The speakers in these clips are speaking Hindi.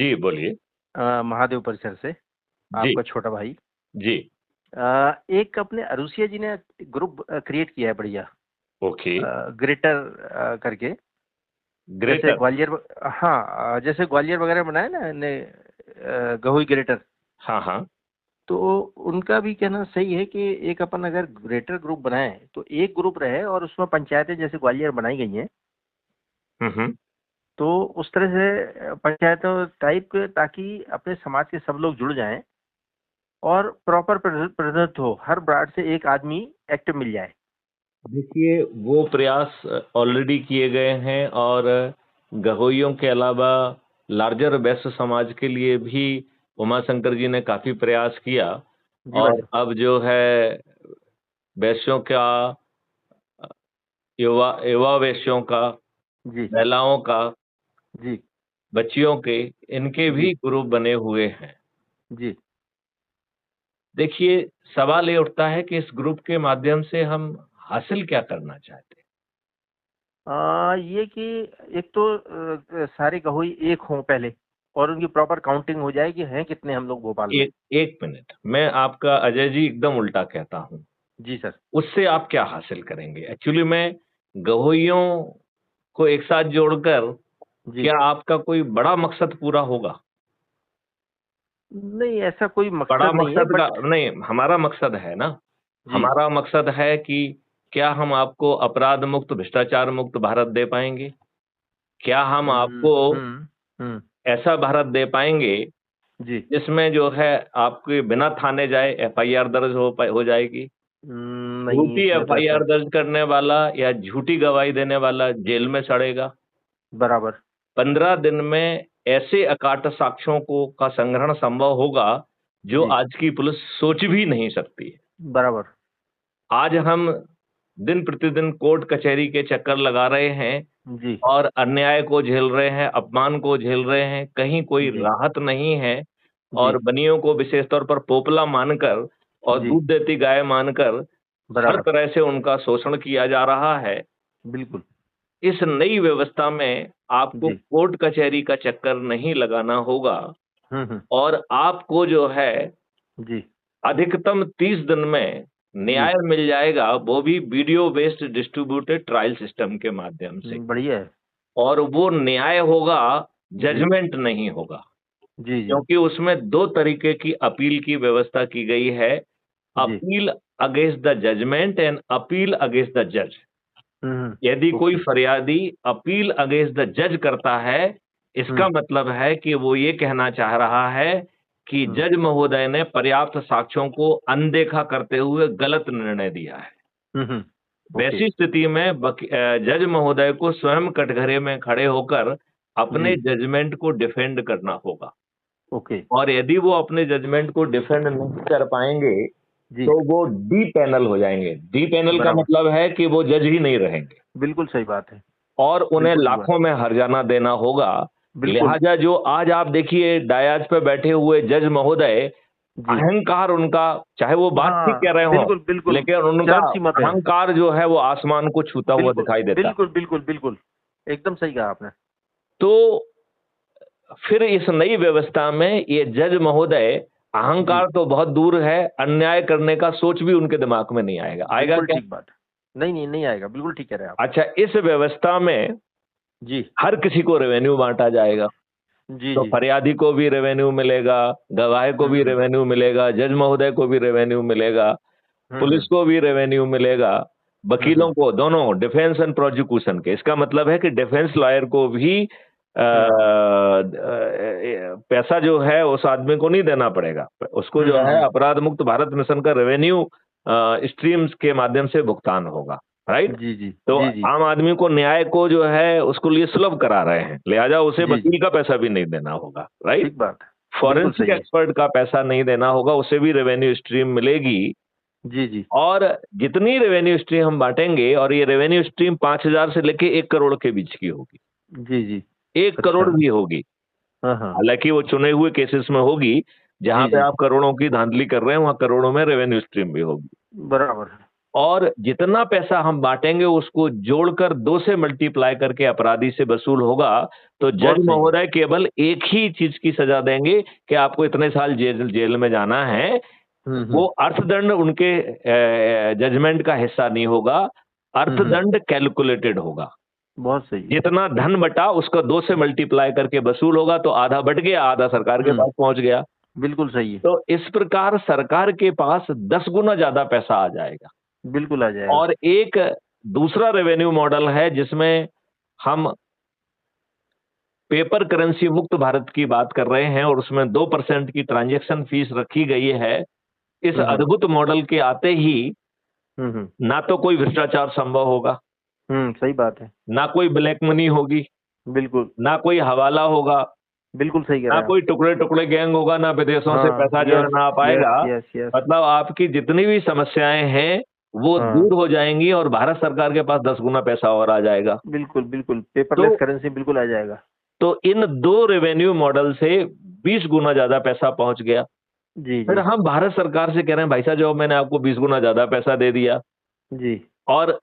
जी बोलिए। महादेव परिसर से जी आपका छोटा भाई। जी। एक अपने अरुषिया जी ने ग्रुप क्रिएट किया है बढ़िया, ओके। ग्रेटर करके। जैसे ग्रेटर। ग्वालियर, हाँ जैसे ग्वालियर वगैरह बनाया ना ने गहुई ग्रेटर। हाँ हाँ। तो उनका भी कहना सही है कि एक अपन अगर ग्रेटर ग्रुप बनाए तो एक ग्रुप रहे और उसमें पंचायतें जैसे ग्वालियर बनाई गई हैं, हम्म। तो उस तरह से पंचायतों टाइप, ताकि अपने समाज के सब लोग जुड़ जाएं और प्रॉपर प्रतिनिधित्व हो, हर ब्रांच से एक आदमी एक्टिव मिल जाए। देखिए, वो प्रयास ऑलरेडी किए गए हैं और गहोइयों के अलावा लार्जर वैश्य समाज के लिए भी उमाशंकर जी ने काफी प्रयास किया। जी और भाई। अब जो है वैश्यों का, युवा युवा वैश्यों का, जी महिलाओं का, जी बच्चियों के, इनके जी भी ग्रुप बने हुए हैं। जी। देखिए, सवाल ये उठता है कि इस ग्रुप के माध्यम से हम हासिल क्या करना चाहते हैं। ये कि एक तो सारे गहोई एक हों पहले, और उनकी प्रॉपर काउंटिंग हो जाए कि हैं कितने हम लोग भोपाल में। एक एक मिनट, मैं आपका अजय जी एकदम उल्टा कहता हूं। जी सर। उससे आप क्या हासिल करेंगे? एक्चुअली में गहोइयों को एक साथ जोड़कर जी। क्या आपका कोई बड़ा मकसद पूरा होगा? नहीं, ऐसा कोई बड़ा मकसद नहीं है, मकसद का बट नहीं, हमारा मकसद है ना। जी। हमारा मकसद है कि क्या हम आपको अपराध मुक्त, भ्रष्टाचार मुक्त भारत दे पाएंगे? क्या हम आपको हम्म। हम्म। ऐसा भारत दे पाएंगे जी। जिसमें जो है आपके बिना थाने जाए एफआईआर दर्ज हो जाएगी? नहीं, झूठी इसमें तो एफआईआर ऐसा। दर्ज करने वाला या झूठी गवाही देने वाला जेल में सड़ेगा। बराबर। 15 दिन में ऐसे अकाट साक्ष्यों को का संग्रहण संभव होगा जो जी। आज की पुलिस सोच भी नहीं सकती है। बराबर। आज हम दिन प्रतिदिन कोर्ट कचहरी के चक्कर लगा रहे हैं जी और अन्याय को झेल रहे हैं, अपमान को झेल रहे हैं, कहीं कोई जी राहत नहीं है। जी और बनियों को विशेष तौर पर पोपला मानकर और जी। दूध देती गाय मानकर हर बराबर। तरह से उनका शोषण किया जा रहा है। बिल्कुल। इस नई व्यवस्था में आपको जी। कोर्ट कचहरी का चक्कर नहीं लगाना होगा हम्म। और आपको जो है जी अधिकतम 30 दिन में जी। न्याय मिल जाएगा, वो भी video based distributed trial system के माध्यम से। बढ़िया है। और वो न्याय होगा, जी जजमेंट नहीं होगा। जी जी क्योंकि उसमें दो तरीके की अपील की व्यवस्था की गई है। जी। Appeal against the judgment and appeal against the जज। यदि कोई ओके। फरियादी अपील अगेंस्ट द जज करता है, इसका हम्म मतलब है कि वो ये कहना चाह रहा है कि हम्म। जज महोदय ने पर्याप्त साक्ष्यों को अनदेखा करते हुए गलत निर्णय दिया है। ओके। वैसी स्थिति में जज महोदय को स्वयं कटघरे में खड़े होकर जी। अपने जजमेंट को डिफेंड करना होगा। ओके। और यदि वो अपने जजमेंट को डिफेंड नहीं कर पाएंगे जी। तो वो डी पैनल हो जाएंगे। डी पैनल का बराबर। मतलब है कि वो जज ही नहीं रहेंगे बिल्कुल सही बात है। और उन्हें बिल्कुल ठीक बात। लाखों में हर्जाना देना होगा। बिल्कुल। लिहाजा जो आज आप देखिए डायाज पे बैठे हुए जज महोदय, जी। अहंकार उनका, चाहे वो बात ठीक कह हाँ, रहे हो, बिल्कुल बिल्कुल। लेकिन उनका चरम सीमा पे है। अहंकार जो है वो आसमान को छूता हुआ बिल्कुल दिखाई देता है। बिल्कुल बिल्कुल बिल्कुल। एकदम सही कहा आपने। तो फिर इस नई व्यवस्था में ये जज महोदय, जी। अहंकार तो बहुत दूर है, अन्याय करने का सोच भी उनके दिमाग में नहीं आएगा। आएगा बिल्कुल क्या? ठीक बात। नहीं नहीं, नहीं आएगा, बिल्कुल ठीक कह रहे हैं आप। अच्छा, इस व्यवस्था में जी हर किसी को रेवेन्यू बांटा जाएगा। जी तो जी। फरियादी को भी रेवेन्यू मिलेगा, गवाह को भी हम्म रेवेन्यू मिलेगा, जज महोदय को भी रेवेन्यू मिलेगा, पुलिस हम्म को भी रेवेन्यू मिलेगा, वकीलों हम्म को, दोनों डिफेंस एंड प्रोसिक्यूशन के। इसका मतलब है कि डिफेंस लॉयर को भी हम्म पैसा जो है उस आदमी को नहीं देना पड़ेगा। उसको जो है हम्म। अपराध मुक्त भारत मिशन का रेवेन्यू स्ट्रीम्स के माध्यम से भुगतान होगा। राइट? जी जी तो जी जी आम आदमी को न्याय को जो है उसको लिए सुलभ करा रहे हैं, लिहाजा उसे जी जी। वकील का पैसा भी नहीं देना होगा। राइट? ठीक बात है। बिल्कुल फॉरेंसिक सही है। एक्सपर्ट का पैसा नहीं देना होगा, उसे भी रेवेन्यू स्ट्रीम मिलेगी। जी जी और जितनी रेवेन्यू स्ट्रीम हम बांटेंगे, और ये रेवेन्यू स्ट्रीम 5,000 से लेके 1 करोड़ के बीच की होगी। जी जी। 1 करोड़ अच्छा। भी होगी। हाँ। हालांकि वो चुने हुए केसेस में होगी, जहां जी पे जी। आप करोड़ों की धांधली कर रहे हैं, वहां करोड़ों में रेवेन्यू स्ट्रीम भी होगी। बराबर। और जितना पैसा हम बांटेंगे उसको जोड़कर 2 से मल्टीप्लाई करके अपराधी से वसूल होगा, तो बहुत जज सही है। महोदय केवल एक ही चीज की सजा देंगे कि आपको इतने साल जेल जेल में जाना है। वो अर्थदंड उनके जजमेंट का हिस्सा नहीं होगा, अर्थदंड कैलकुलेटेड होगा। बहुत सही है। जितना धन बटा उसका 2 से मल्टीप्लाई करके वसूल होगा, तो आधा बट गया, आधा सरकार के पास पहुंच गया। बिल्कुल सही है। तो इस प्रकार सरकार के पास 10 गुना ज्यादा पैसा आ जाएगा। बिल्कुल आ जाएगा। और एक दूसरा रेवेन्यू मॉडल है जिसमें हम पेपर करेंसी मुक्त भारत की बात कर रहे हैं और उसमें 2% की ट्रांजैक्शन फीस रखी गई है। इस अद्भुत मॉडल के आते ही ना तो कोई भ्रष्टाचार संभव होगा, सही बात है। ना कोई ब्लैक मनी होगी, बिल्कुल ना कोई हवाला होगा, बिल्कुल सही कह ना रहे हैं कोई टुकड़े टुकड़े गैंग होगा, ना विदेशों से पैसा जो है ना आ पाएगा। यस मतलब आपकी जितनी भी समस्याएं हैं वो दूर हो जाएंगी और भारत सरकार के पास 10 गुना पैसा और आ जाएगा। बिल्कुल बिल्कुल पेपरलेस करेंसी बिल्कुल आ जाएगा। तो इन 2 रेवेन्यू मॉडल से 20 गुना ज्यादा पैसा पहुंच गया। जी फिर हम भारत सरकार से कह रहे हैं भाई साहब जो मैंने आपको 20 गुना ज्यादा पैसा दे दिया जी, और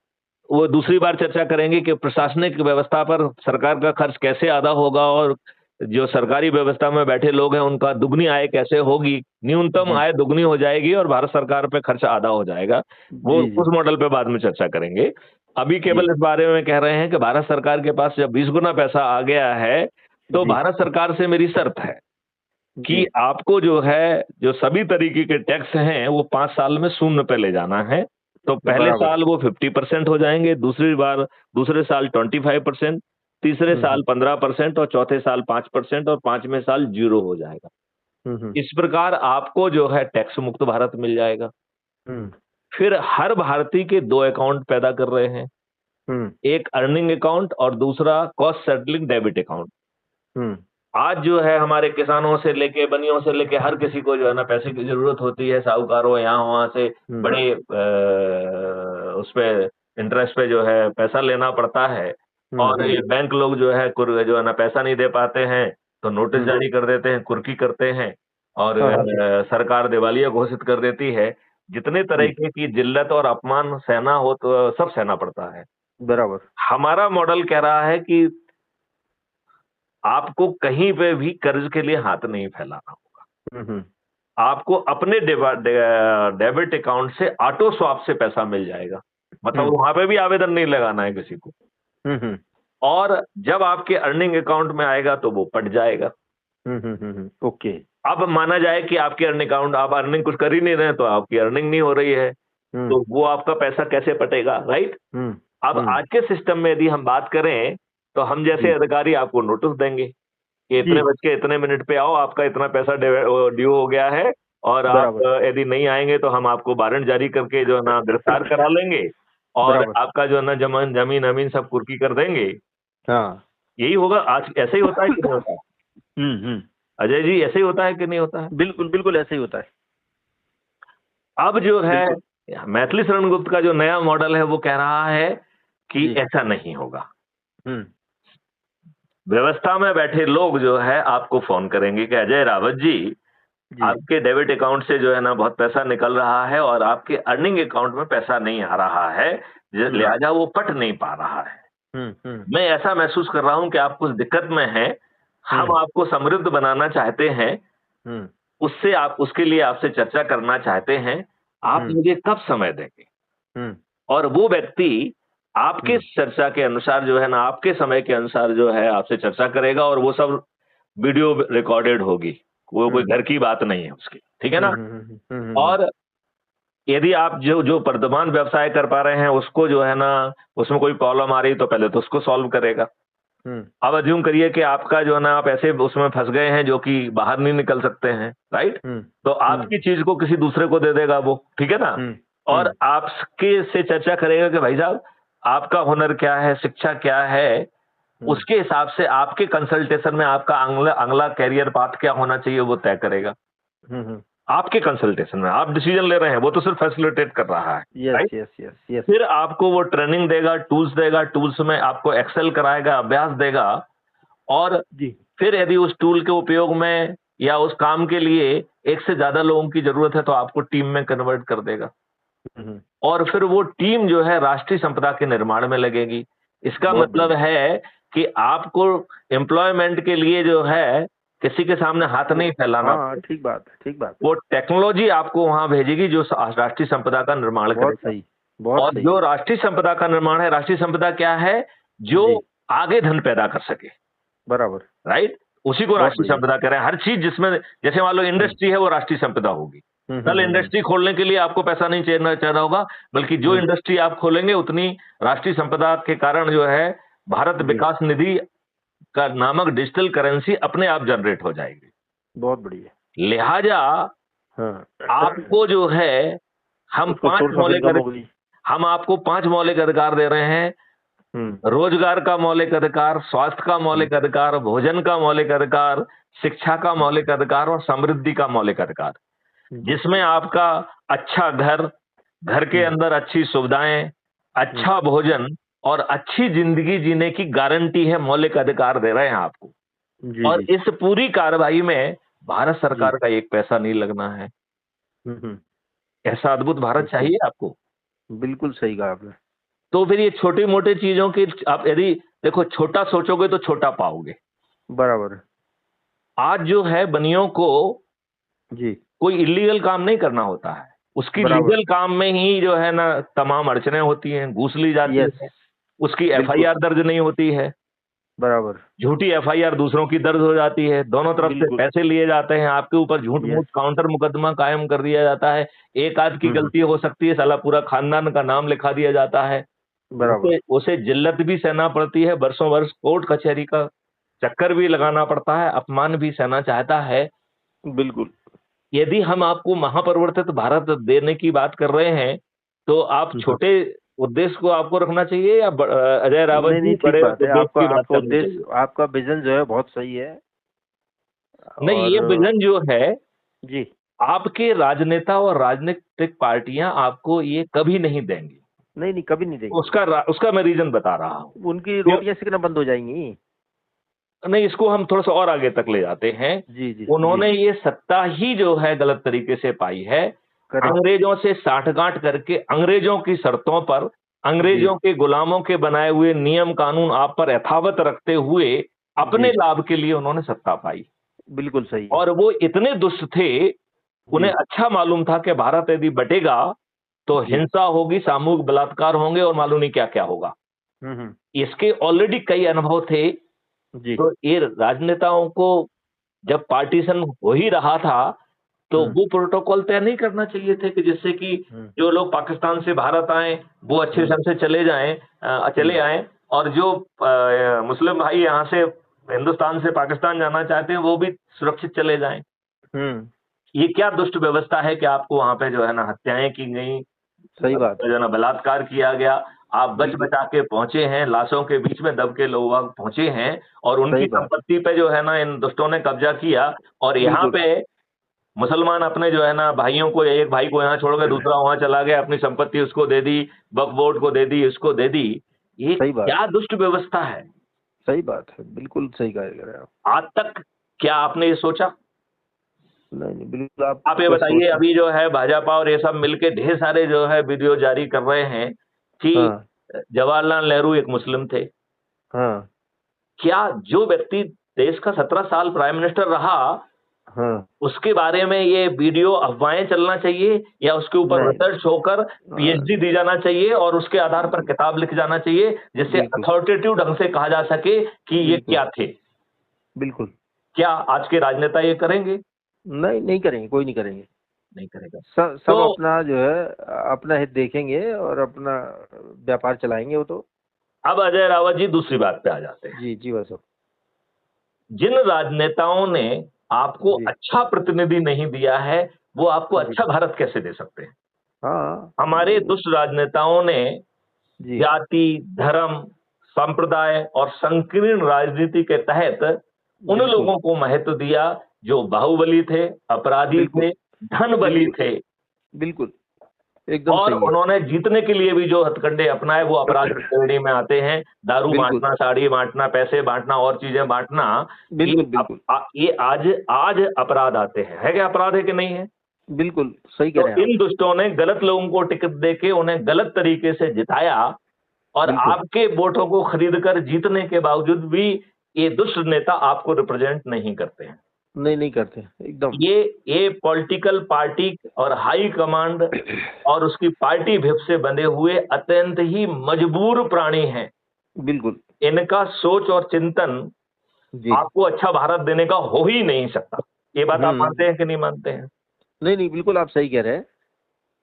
वो दूसरी बार चर्चा करेंगे कि प्रशासनिक व्यवस्था पर सरकार का खर्च कैसे आधा होगा और जो सरकारी व्यवस्था में बैठे लोग हैं उनका दुगनी आय कैसे होगी, न्यूनतम आय दुगनी हो जाएगी और भारत सरकार पे खर्च आधा हो जाएगा। वो उस मॉडल पे बाद में चर्चा करेंगे। अभी केवल इस बारे में कह रहे हैं कि भारत सरकार के पास जब 20 गुना पैसा आ गया है तो भारत सरकार से मेरी शर्त है कि आपको जो है जो सभी तरीके के टैक्स हैं वो 5 साल में शून्य पे ले जाना है। तो पहले साल वो 50% हो जाएंगे, दूसरे साल 25%, तीसरे साल 15% और चौथे साल 5% और 5वें साल 0 हो जाएगा। इस प्रकार आपको जो है टैक्स मुक्त भारत मिल जाएगा। फिर हर भारतीय के 2 अकाउंट पैदा कर रहे हैं, एक अर्निंग अकाउंट और दूसरा कॉस्ट सेटलिंग डेबिट अकाउंट। आज जो है हमारे किसानों से लेके बनियों से लेके हर किसी को जो है ना पैसे की जरूरत होती है, साहूकारों यहाँ वहां से बड़े उस पे इंटरेस्ट पे जो है पैसा लेना पड़ता है और ये बैंक लोग जो है ना पैसा नहीं दे पाते हैं तो नोटिस जारी कर देते हैं, कुर्की करते हैं और सरकार दिवालिया घोषित कर देती है। जितने तरीके की जिल्लत और अपमान सहना हो तो सब सहना पड़ता है। बराबर। हमारा मॉडल कह रहा है कि आपको कहीं पे भी कर्ज के लिए हाथ नहीं फैलाना होगा। आपको अपने डेबिट अकाउंट से ऑटो स्वैप से पैसा मिल जाएगा, मतलब वहां पे भी आवेदन नहीं लगाना है किसी को। और जब आपके अर्निंग अकाउंट में आएगा तो वो पट जाएगा। ओके। अब माना जाए कि आपके अर्निंग अकाउंट आप अर्निंग कुछ कर ही नहीं रहे तो आपकी अर्निंग नहीं हो रही है, तो वो आपका पैसा कैसे पटेगा, राइट? अब आज के सिस्टम में यदि हम बात करें तो हम जैसे अधिकारी आपको नोटिस देंगे कि इतने बज के इतने मिनट पे आओ, आपका इतना पैसा ड्यू हो गया है और आप यदि नहीं आएंगे तो हम आपको वारंट जारी करके जो है ना गिरफ्तार करा लेंगे और आपका जो है ना जमीन अमीन सब कुर्की कर देंगे। यही होगा आज। ऐसे ही होता है कि नहीं होता है? अजय जी ऐसे ही होता है कि नहीं होता है? बिल्कुल बिल्कुल ऐसे ही होता है। अब जो है मैथिली शरण गुप्त का जो नया मॉडल है वो कह रहा है कि ऐसा नहीं होगा। व्यवस्था में बैठे लोग जो है आपको फोन करेंगे कि अजय रावत जी आपके डेबिट अकाउंट से जो है ना बहुत पैसा निकल रहा है और आपके अर्निंग अकाउंट में पैसा नहीं आ रहा है, लिहाजा वो पट नहीं पा रहा है। मैं ऐसा महसूस कर रहा हूं कि आप कुछ दिक्कत में हैं, हम आपको समृद्ध बनाना चाहते हैं, उससे आप उसके लिए आपसे चर्चा करना चाहते हैं, आप मुझे कब समय देंगे? और वो व्यक्ति आपके चर्चा के अनुसार जो है ना आपके समय के अनुसार जो है आपसे चर्चा करेगा और वो सब वीडियो रिकॉर्डेड होगी, वो कोई घर की बात नहीं है उसकी, ठीक है ना? और यदि आप जो वर्तमान व्यवसाय कर पा रहे हैं उसको जो है ना उसमें कोई प्रॉब्लम आ रही तो पहले तो उसको सॉल्व करेगा। अब अज्यूम करिए कि आपका जो है ना आप ऐसे उसमें फंस गए हैं जो कि बाहर नहीं निकल सकते हैं, राइट? तो आपकी चीज को किसी दूसरे को दे देगा वो, ठीक है ना? और आपके से चर्चा करेगा कि भाई साहब आपका हुनर क्या है, शिक्षा क्या है, उसके हिसाब से आपके कंसल्टेशन में आपका अगला कैरियर पाथ क्या होना चाहिए वो तय करेगा। आपके कंसल्टेशन में आप डिसीजन ले रहे हैं, वो तो सिर्फ फैसिलिटेट कर रहा है। यस। फिर आपको वो ट्रेनिंग देगा, टूल्स में आपको एक्सेल कराएगा, अभ्यास देगा और फिर यदि उस टूल के उपयोग में या उस काम के लिए एक से ज्यादा लोगों की जरूरत है तो आपको टीम में कन्वर्ट कर देगा। हम्म, और फिर वो टीम जो है राष्ट्रीय संपदा के निर्माण में लगेगी। इसका बहुत मतलब बढ़िया। है कि आपको एम्प्लॉयमेंट के लिए जो है किसी के सामने हाथ नहीं फैलाना हाँ, पड़ेगा। ठीक बात है, ठीक बात है। वो टेक्नोलॉजी आपको वहां भेजेगी जो राष्ट्रीय संपदा का निर्माण बहुत करेगा। सही, बहुत और सही। जो राष्ट्रीय संपदा का निर्माण है, राष्ट्रीय संपदा क्या है? जो जी, आगे धन पैदा कर सके, बराबर। राइट? उसी को बहुत राष्ट्रीय बढ़िया। संपदा कह रहे हैं। हर चीज जिसमें, जैसे मान लो हम्म, इंडस्ट्री है, वो राष्ट्रीय संपदा होगी। कल हम्म। इंडस्ट्री खोलने के लिए आपको पैसा नहीं चाहिए होगा, बल्कि जो हम्म, इंडस्ट्री आप खोलेंगे उतनी राष्ट्रीय संपदा के कारण जो है भारत जी, विकास निधि का नामक डिजिटल करेंसी अपने आप जनरेट हो जाएगी। बहुत बढ़िया। लिहाजा हाँ। आपको जो है हम उसको पांच सोर्स ऑफ मौलिक इनकम हो गई। हम आपको 5 मौलिक अधिकार दे रहे हैं। हम्म, रोजगार का मौलिक अधिकार, स्वास्थ्य का हम्म, मौलिक अधिकार, भोजन का मौलिक अधिकार, शिक्षा का मौलिक अधिकार और समृद्धि का मौलिक अधिकार, जी, जिसमें आपका अच्छा घर, घर के हम्म, अंदर अच्छी सुविधाएं, हम्म, अच्छा भोजन और अच्छी जिंदगी जीने की गारंटी है, मौलिक अधिकार दे रहे हैं आपको। जी, और जी, इस पूरी कार्रवाई में भारत जी, सरकार का एक पैसा नहीं लगना है। हम्म, ऐसा अद्भुत भारत बिल्कुल, चाहिए आपको। बिल्कुल सही कहा आपने। तो फिर ये छोटी मोटी चीजों की आप यदि देखो, छोटा सोचोगे तो छोटा पाओगे। बराबर। आज जो है बनियों को जी, कोई इलीगल काम नहीं करना होता है, उसकी बराबर। लीगल काम में ही जो है ना तमाम अड़चने होती हैं, घूस ली जाती यस, है, उसकी बिल्कुल, एफआईआर दर्ज नहीं होती है, बराबर, झूठी एफआईआर दूसरों की दर्ज हो जाती है, दोनों तरफ से बिल्कुल। पैसे लिए जाते हैं, आपके ऊपर झूठ-मूठ यस, काउंटर मुकदमा कायम कर दिया जाता है, एक आध की गलती हो सकती है, साला पूरा खानदान का नाम लिखा दिया जाता है, बराबर, उसे उसे जिल्लत भी सहना पड़ती है, बरसों वर्ष कोर्ट कचहरी का चक्कर भी लगाना पड़ता है, अपमान भी सहना चाहता है। बिल्कुल। यदि हम आपको महापरिवर्तित भारत देने की बात कर रहे हैं, तो आप हम्म, छोटे उद्देश्य को आपको रखना चाहिए या अजय रावत नहीं, जी नहीं, ठीक बड़े बात है। उद्देश्य आपका की बात आपका करनी चाहिए? उद्देश्य, आपका विजन जो है बहुत सही है। नहीं, ये और विज़न जो है, जी, आपके राजनेता और राजनीतिक पार्टियां आपको ये कभी नहीं देंगी। नहीं, नहीं, कभी नहीं देंगे। उसका मैं रीज़न बता रहा हूँ। उनकी क्यों? रोटियां सिकना बंद हो जाएंगी। नहीं, इसको हम थोड़ा-सा और आगे तक ले जाते हैं। जी, जी, जी, उन्होंने ये सत्ता ही जो है गलत तरीके से पाई है। करेक्ट। अंग्रेजों से साठगांठ करके अंग्रेजों की शर्तों पर, जी, अंग्रेजों के गुलामों के बनाए हुए नियम कानून आप पर यथावत रखते हुए अपने जी, लाभ के लिए उन्होंने सत्ता पाई। बिल्कुल सही है। और वो इतने दुष्ट थे, जी, उन्हें अच्छा मालूम था कि भारत यदि बटेगा, तो जी, हिंसा होगी, सामूहिक बलात्कार होंगे और मालूम नहीं क्या-क्या होगा। हम्म, इसके ऑलरेडी कई अनुभव थे, जी, तो ये राजनेताओं को जब पार्टीशन हो ही रहा था, तो हम्म, वो प्रोटोकॉल तय नहीं करना चाहिए थे कि जिससे कि हम्म, जो लोग पाकिस्तान से भारत आएँ, वो अच्छे हम्म, ढंग से चले हम्म, आएँ और जो मुस्लिम भाई यहाँ से हिंदुस्तान से पाकिस्तान जाना चाहते हैं, वो भी सुरक्षित चले जाएँ। हम्म, ये क्या दुष्ट व्यवस्था है कि आपको वहाँ पे जो है ना हत्याएँ की गईं, सही बात है। जो है ना बलात्कार किया गया, आप बिल्कुल, बच-बचा के पहुँचे हैं, लाशों के बीच में दब के लोग वहाँ पहुँचे हैं और सही उनकी बात। संपत्ति पे जो है ना इन दुष्टों ने कब्ज़ा किया और यहाँ बिल्कुल। पे मुसलमान अपने जो है ना भाइयों को, एक भाई को यहाँ छोड़ के दूसरा वहाँ चला गया, अपनी संपत्ति उसको दे दी, वक्फ बोर्ड को दे दी, इसको दे दी। ये सही बात क्या है। दुष्ट व्यवस्था है? सही बात है, बिल्कुल सही कह रहे हैं आप। आज तक क्या आपने ये सोचा? नहीं, नहीं, बिल्कुल आप ये आपका बताइए, सोच है। अभी जो है भाजपा और ये सब मिलके ढेर सारे जो है वीडियो जारी कर रहे हैं कि हाँ, जवाहरलाल नेहरू एक मुस्लिम थे। हाँ, क्या जो व्यक्ति देश का 17 साल प्राइम मिनिस्टर रहा, हाँ, उसके बारे में ये वीडियो अफ़वाहें चलना चाहिए या उसके ऊपर नहीं, रिसर्च होकर हाँ, पीएचडी दी जाना चाहिए और उसके आधार पर किताब लिख जाना चाहिए, जिससे बिल्कुल, अथॉरिटेटिव ढंग से कहा जा सके कि ये बिल्कुल, क्या थे? बिल्कुल। क्या आज के राजनेता ये करेंगे? नहीं, नहीं करेंगे, कोई नहीं करेंगे। नहीं करेगा। सब तो अपना जो है अपना हित देखेंगे और अपना व्यापार चलाएंगे वो तो। अब अजय रावत जी दूसरी बात पे आ जाते हैं। जी, जी भाई साहब। जिन राजनेताओं ने आपको जी, अच्छा प्रतिनिधि नहीं दिया है, वो आपको जी, अच्छा भारत कैसे दे सकते हैं? हाँ, हमारे नहीं, दुष्ट राजनेताओं ने जी, जाति, धर्म, संप्रदाय और संकीर्ण राजनीति के तहत उन बिल्कुल, लोगों को महत्व दिया जो बाहुबली थे, अपराधी बिल्कुल, थे, धन बली बिल्कुल, थे बिल्कुल, एकदम और सही है। उन्होंने जीतने के लिए भी जो हथकंडे अपनाए वो अपराध की श्रेणी में आते हैं। दारू बिल्कुल, बाँटना, साड़ी बाँटना, पैसे बाँटना और चीज़ें बाँटना, ये बिल्कुल, बिल्कुल। ये आज आज अपराध आते हैं। है क्या अपराध है कि नहीं है? बिल्कुल सही कह तो रहे हैं आप। इन दुष्टों ने गलत लोगों को टिकट देके उन्हें गलत तरीके से जिताया और बिल्कुल। आपके वोटों को खरीद कर जीतने के बावजूद भी ये दुष्ट नेता आपको रिप्रेजेंट नहीं करते हैं। नहीं, नहीं करते एकदम। ये पॉलिटिकल पार्टी और हाई कमांड और उसकी पार्टी विप से बंधे हुए अत्यंत ही मजबूर प्राणी हैं। बिल्कुल। इनका सोच और चिंतन जी। आपको अच्छा भारत देने का हो ही नहीं सकता। ये बात आप मानते हम्म। हैं कि नहीं मानते हैं? नहीं, नहीं, बिल्कुल आप सही कह रहे हैं।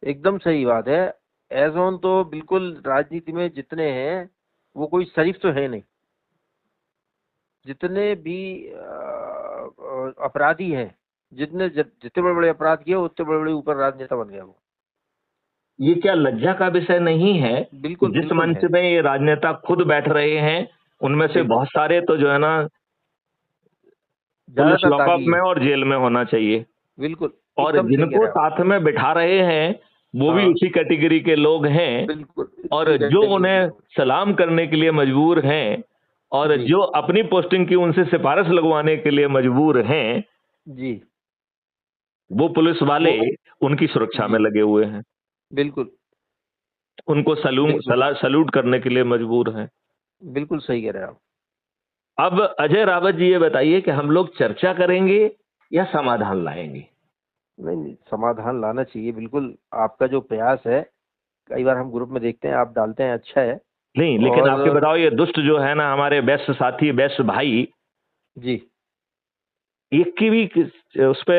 एकदम सही बात है। एज ऑन तो बिल्कुल राजनीति में जितने हैं वो कोई शरीफ तो है नहीं। जितने भी अपराधी हैं, जितने बड़े बड़े अपराध किए उतने बड़े बड़े ऊपर राजनेता बन गया वो। ये क्या लज्जा का विषय नहीं है कि बिल्कुल जिस बिल्कुल मंच है। में ये राजनेता खुद बैठ रहे हैं उनमें से बिल्कुल। बहुत सारे तो जो है ना पुलिस ज्यादातर लॉकअप दागी में है। और जेल में होना चाहिए बिल्कुल। और एकदम सही कह जिनको रहे हैं आप। साथ में बिठा रहे हैं वो भी हाँ। उसी कैटेगरी के लोग हैं बिल्कुल और इसी जो कैटेगरी के उन्हें लोग। सलाम करने के लिए मजबूर हैं और जी। जो अपनी पोस्टिंग की उनसे सिफारिश लगवाने के लिए मजबूर हैं जी। वो पुलिस वाले वो। उनकी सुरक्षा में जी। लगे हुए हैं, बिल्कुल। उनको बिल्कुल। सल्यूट करने के लिए मजबूर हैं। बिल्कुल सही कह रहे हैं आप। अब अजय रावत जी ये बताइए कि हम लोग चर्चा करेंगे या समाधान लाएंगे? नहीं, नहीं, समाधान लाना चाहिए बिल्कुल। आपका जो प्रयास है, कई बार हम ग्रुप में देखते हैं आप डालते हैं, अच्छा है। नहीं, लेकिन आपके और बताओ ये दुष्ट जो है ना हमारे बेस्ट साथी बेस्ट भाई जी। एक की भी उस पे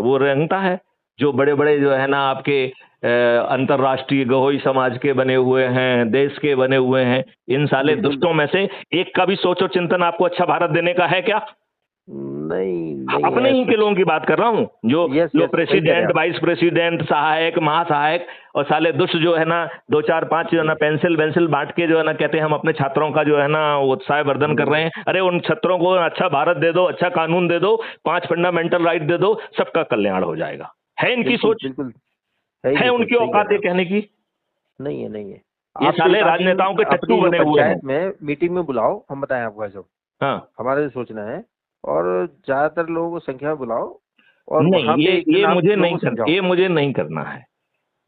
वो रेंगता है जो बड़े बड़े जो है ना आपके अंतरराष्ट्रीय गहोई समाज के बने हुए हैं, देश के बने हुए हैं, इन साले बिल्कुल। दुष्टों में से एक का भी सोचो चिंतन आपको अच्छा भारत देने का है क्या? नहीं, नहीं अपने है ही के सच। लोगों की बात कर रहा हूं जो यस, जो यस, सही कह रहे हैं प्रेसिडेंट आप। वाइस प्रेसिडेंट सहायक महासहायक और साले दुष्ट जो है ना दो चार पांच जो है ना पेंसिल वेंसिल बांट के जो है ना कहते हैं हम अपने छात्रों का जो है ना उत्साह वर्धन कर रहे हैं। अरे उन छात्रों को अच्छा भारत दे दो, अच्छा कानून दे दो, 5 फंडामेंटल राइट दे दो, सबका कल्याण हो जाएगा। है इनकी बिल्कुल सोच? बिल्कुल। है ही है नहीं सोच, उनकी सही कह औकात रहे ये हैं आप। कहने की? नहीं है, नहीं है। ये आप तो साले एक आधी राजनेताओं के टट्टू अपनी जो बने हुए हैं। पंचायत में मीटिंग में बुलाओ, हम बताएं आपको ऐसा। हाँ। हमारा जो सोचना है, और ज्यादातर लोगों को संख्या में बुलाओ और नहीं, वहां पे एक दिन आप लोगों को समझाओ। ये मुझे नहीं करना है।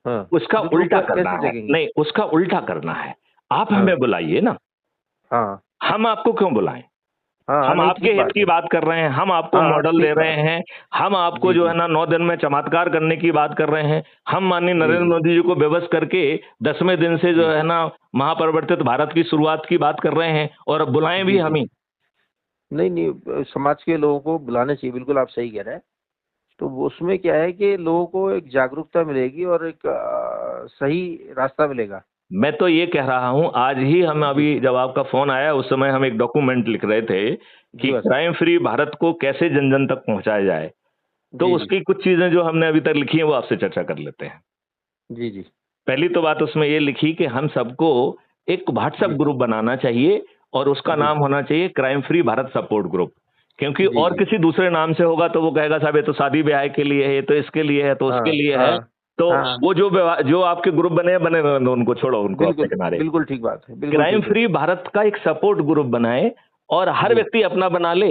हाँ। उसका तो लोग उल्टा करना कैसे है। जगेंगे? नहीं, उसका उल्टा करना है। आप हाँ। हमें बुलाइए ना। हाँ। हम आपको क्यों बुलाएं? हाँ। हाँ, हम नहीं, आपके ठीक हित बात की है। बात कर रहे हैं, हम आपको हाँ, मॉडल दे ठीक रहे बात है। हैं, हम आपको जी, जो है जी। ना 9 दिन में चमत्कार करने की बात कर रहे हैं, हम माननीय जी, नरेंद्र जी। मोदी जी को बेबस करके 10वें दिन से जो जी। है ना महापरिवर्तित भारत की शुरुआत की बात कर रहे हैं और अब बुलाएं भी जी, हम जी। ही। नहीं, नहीं, समाज के लोगों को बुलाना चाहिए, बिल्कुल आप सही कह रहे हैं। तो वो उसमें क्या है कि लोगों को एक जागरूकता मिलेगी और एक सही रास्ता मिलेगा। मैं तो ये कह रहा हूं आज ही हम जी। अभी जब आपका फोन आया उस समय हम एक डॉक्यूमेंट लिख रहे थे जी कि बस। क्राइम फ्री भारत को कैसे जन जन तक पहुंचाया जाए। तो जी, जी। उसकी कुछ चीजें जो हमने अभी तक लिखी हैं वो आपसे चर्चा कर लेते हैं। जी, जी। पहली तो बात उसमें ये लिखी कि हम सबको एक व्हाट्सएप जी। ग्रुप बनाना चाहिए और उसका जी। नाम होना चाहिए crime free Bharat support group. क्योंकि जी, और जी। किसी दूसरे नाम से होगा तो वो कहेगा साहब ये तो शादी ब्याह के लिए है, ये तो इसके लिए है, तो हाँ। उसके लिए है। हाँ। तो हाँ। वो जो आपके ग्रुप बने रहने दो, उनको छोड़ो, उनको अपने बिल्कुल किनारे। बिल्कुल ठीक बात है, बिल्कुल क्राइम ठीक है। फ्री भारत का एक सपोर्ट ग्रुप बनाए और हर जी। व्यक्ति अपना बना ले,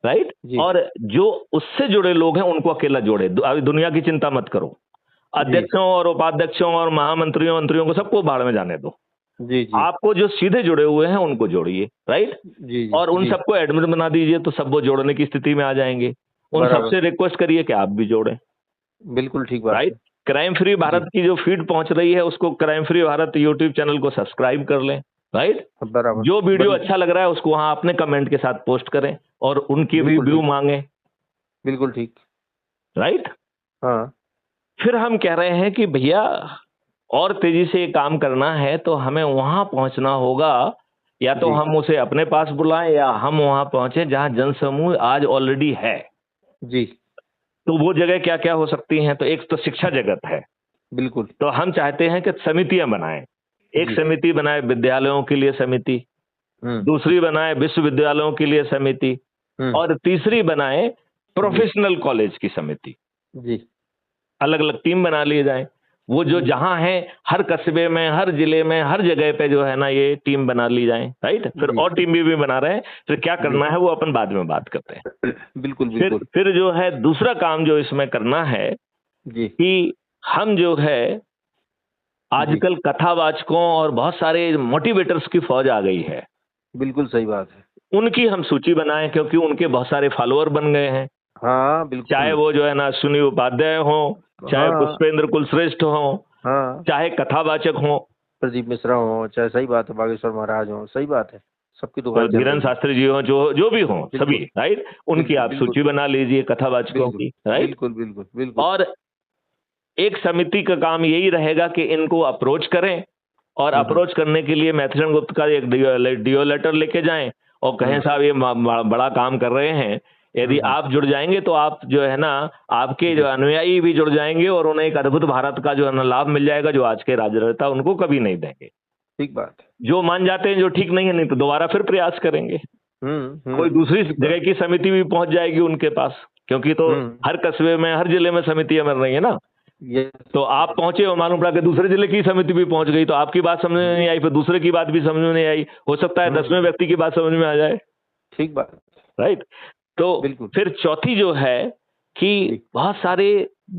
राइट? जी। और जो उससे जुड़े लोग हैं उनको अकेला जोड़े। अभी दुनिया की चिंता मत करो। जी। अध्यक्षों और उपाध्यक्षों और महामंत्रियों मंत्रियों को सबको भाड़ में जाने दो। जी। जी। आपको जो सीधे जुड़े हुए हैं उनको जोड़िए, राइट? जी। जी। और उन जी। सबको एडमिन बना दीजिए तो सब वो जोड़ने की स्थिति में आ जाएंगे। उन बराबर। सबसे रिक्वेस्ट करिए कि आप भी जोड़ें, बिल्कुल ठीक बात राइट? है। क्राइम फ्री जी। भारत की जो फीड पहुंच रही है उसको crime free Bharat YouTube channel को सब्सक्राइब कर लें, राइट? बराबर। जो वीडियो बड़ी। अच्छा लग रहा है उसको वहां अपने कमेंट के साथ पोस्ट करें और उनकी भी बिल्कुल व्यू ठीक। मांगे, बिल्कुल ठीक। राइट? हाँ। फिर हम कह रहे हैं कि भैया और तेजी से ये काम करना है तो हमें वहां पहुंचना होगा, या तो जी। हम उसे अपने पास बुलाएं या हम वहां पहुंचे जहां जनसमूह आज ऑलरेडी है। जी। तो वो जगह क्या क्या हो सकती हैं? तो एक तो शिक्षा जगत है, बिल्कुल। तो हम चाहते हैं कि समितियां बनाएं। एक जी। समिति बनाए विद्यालयों के लिए समिति, हम्म। दूसरी बनाए विश्वविद्यालयों के लिए समिति हम्म। और तीसरी बनाए जी। प्रोफेशनल कॉलेज की समिति। जी। अलग अलग टीम बना लिए जाए। वो जो जहां है हर कस्बे में, हर जिले में, हर जगह पे जो है ना ये टीम बना ली जाए, राइट। फिर जी और टीम भी बना रहे हैं, फिर क्या जी करना है वो अपन बाद में बात करते हैं। बिल्कुल फिर बिल्कुल फिर जो है दूसरा काम जो इसमें करना है जी कि हम जो है जी आजकल कथावाचकों और बहुत सारे मोटिवेटर्स की फौज आ गई है, बिल्कुल सही बात है। उनकी हम सूची बनाएं, क्योंकि उनके बहुत सारे फॉलोअर बन गए हैं। हाँ चाहे बिल्कुल। वो जो है ना सुनील उपाध्याय हो, चाहे हाँ पुष्पेंद्र कुलश्रेष्ठ हो, हाँ चाहे कथावाचक हो, प्रदीप मिश्रा हो, चाहे सही बात है बागेश्वर महाराज हो, सही बात है, सबकी दुकान चल धीरेन्द्र रही है। शास्त्री जी हो, जो जो भी हो सभी, बिल्कुल राइट। उनकी बिल्कुल आप बिल्कुल सूची बना लीजिए कथावाचकों बिल्कुल की, राइट। बिल्कुल बिल्कुल बिल्कुल और एक समिति का काम यही रहेगा कि इनको अप्रोच करें, और हम्म अप्रोच करने के लिए मैथिली गुप्त का एक डिओ लेटर लेके जाएं और कहें हम्म साहब ये बड़ा काम कर रहे हैं, यदि हम्म आप जुड़ जाएंगे तो आप जो है ना आपके जो जी अनुयायी भी जुड़ जाएंगे और उन्हें एक अद्भुत भारत का जो है ना लाभ मिल जाएगा, जो आज के राजनेता उनको कभी नहीं देंगे। ठीक बात है। जो मान जाते हैं जो ठीक नहीं है, नहीं तो दोबारा फिर प्रयास करेंगे, कोई दूसरी ठीक जगह बात। की समिति भी पहुंच जाएगी उनके पास, क्योंकि तो हम्म हर कस्बे में हर जिले में समितियां बन रही है ना। ये तो आप पहुंचे और मालूम पड़ा कि दूसरे जिले की समिति भी पहुंच गई, तो आपकी बात समझ में नहीं आई, फिर दूसरे की बात भी समझ में नहीं आई, हो सकता है 10वें व्यक्ति की बात समझ में आ जाए, ठीक बात। राइट। तो बिल्कुल फिर चौथी जो है कि जी बहुत सारे